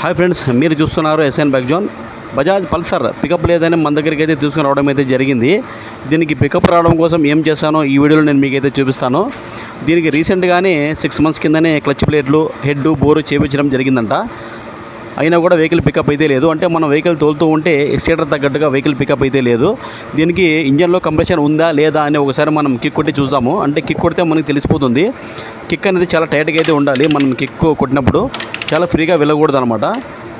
Hi friends, మీరు చూస్తున్నారు SN bike zone. Bajaj Pulsar pickup లేదని మన దగ్గరికి అయితే తీసుకుని రావడం అయితే జరిగింది. దీనికి పికప్ రావడం కోసం ఏం చేశానో ఈ వీడియోలో నేను మీకైతే చూపిస్తాను. దీనికి రీసెంట్గానే 6 months కిందనే క్లచ్ ప్లేట్లు, హెడ్, బోరు చేయించడం జరిగిందంట. అయినా కూడా వెహికల్ పికప్ అయితే లేదు. అంటే మనం వెహికల్ తోలుతూ ఉంటే ఎక్సీటర్ తగ్గట్టుగా వెహికల్ పికప్ అయితే లేదు. దీనికి ఇంజన్లో కంప్రెషన్ ఉందా లేదా అని ఒకసారి మనం కిక్ కొట్టి చూద్దాము. అంటే కిక్ కొడితే మనకు తెలిసిపోతుంది. కిక్ అనేది చాలా టైట్గా అయితే ఉండాలి. మనం కిక్ కొట్టినప్పుడు చాలా ఫ్రీగా వెళ్ళకూడదు అనమాట.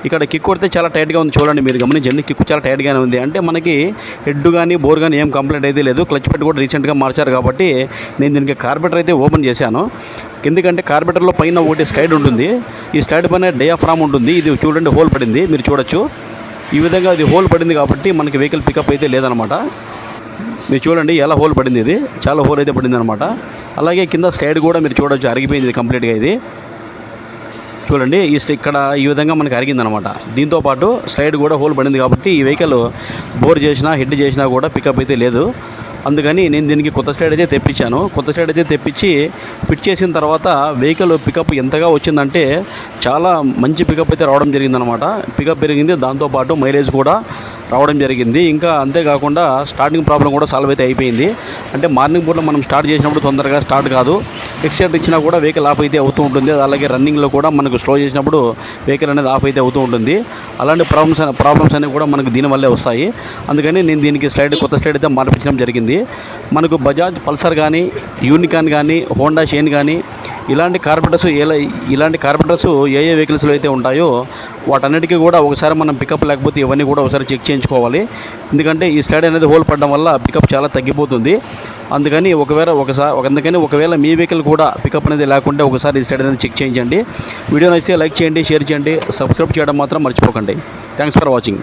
ఇక్కడ కిక్ కొడితే చాలా టైట్గా ఉంది, చూడండి, మీరు గమనించండి. కిక్ చాలా టైట్గానే ఉంది. అంటే మనకి హెడ్ కానీ బోర్ కానీ ఏం కంప్లైంట్ అయితే లేదు. క్లచ్ పెట్టి కూడా రీసెంట్గా మార్చారు కాబట్టి నేను దీనికి కార్బెటర్ అయితే ఓపెన్ చేశాను. ఎందుకంటే కార్బెటర్లో పైన ఒకటి స్లైడ్ ఉంటుంది. ఈ స్లైడ్ పైన డయాఫ్రామ్ ఉంటుంది. ఇది చూడండి, హోల్ పడింది, మీరు చూడొచ్చు. ఈ విధంగా ఇది హోల్ పడింది కాబట్టి మనకి వెహికల్ పికప్ అయితే లేదనమాట. మీరు చూడండి ఎలా హోల్ పడింది, ఇది చాలా హోల్ అయితే పడింది అనమాట. అలాగే కింద స్లైడ్ కూడా మీరు చూడొచ్చు, అరిగిపోయింది కంప్లీట్గా. ఇది చూడండి, ఇక్కడ ఈ విధంగా మనకి అరిగిందనమాట. దీంతోపాటు స్లైడ్ కూడా హోల్ పడింది కాబట్టి ఈ వెహికల్ బోర్ చేసినా హెడ్ చేసినా కూడా పికప్ అయితే లేదు. అందుకని నేను దీనికి కొత్త స్లైడ్ అయితే తెప్పించాను. కొత్త స్లైడ్ అయితే తెప్పించి ఫిట్ చేసిన తర్వాత వెహికల్ పికప్ ఎంతగా వచ్చిందంటే చాలా మంచి పికప్ అయితే రావడం జరిగిందనమాట. పికప్ పెరిగింది, దాంతోపాటు మైలేజ్ కూడా రావడం జరిగింది. ఇంకా అంతేకాకుండా స్టార్టింగ్ ప్రాబ్లం కూడా సాల్వ్ అయితే అయిపోయింది. అంటే మార్నింగ్ పూటలో మనం స్టార్ట్ చేసినప్పుడు తొందరగా స్టార్ట్ కాదు. ఎక్సైటర్ ఇచ్చినా కూడా వెహికల్ ఆఫ్ అయితే అవుతూ ఉంటుంది. అలాగే రన్నింగ్లో కూడా మనకు స్లో చేసినప్పుడు వెహికల్ అనేది ఆఫ్ అయితే అవుతూ ఉంటుంది. అలాంటి ప్రాబ్లమ్స్ అనేవి కూడా మనకు దీనివల్లే వస్తాయి. అందుకని నేను దీనికి కొత్త స్లైడ్ అయితే మార్పించడం జరిగింది. మనకు బజాజ్ పల్సర్ కానీ, యూనికార్న్ కానీ, హోండా షైన్ కానీ ఇలాంటి కార్బెటర్స్ ఏ వెహికల్స్లో అయితే ఉంటాయో వాటన్నిటికీ కూడా ఒకసారి మనం పికప్ లేకపోతే ఇవన్నీ కూడా ఒకసారి చెక్ చేయించుకోవాలి. ఎందుకంటే ఈ స్లైడ్ అనేది హోల్ పడడం వల్ల పికప్ చాలా తగ్గిపోతుంది. అందుకని ఒకవేళ మీ వెహికల్ కూడా పికప్ అనేది లేకుంటే ఒకసారి ఈ స్లైడ్ అనేది చెక్ చేయించండి. వీడియో నచ్చితే లైక్ చేయండి, షేర్ చేయండి, సబ్స్క్రైబ్ చేయడం మాత్రం మర్చిపోకండి. Thanks for watching.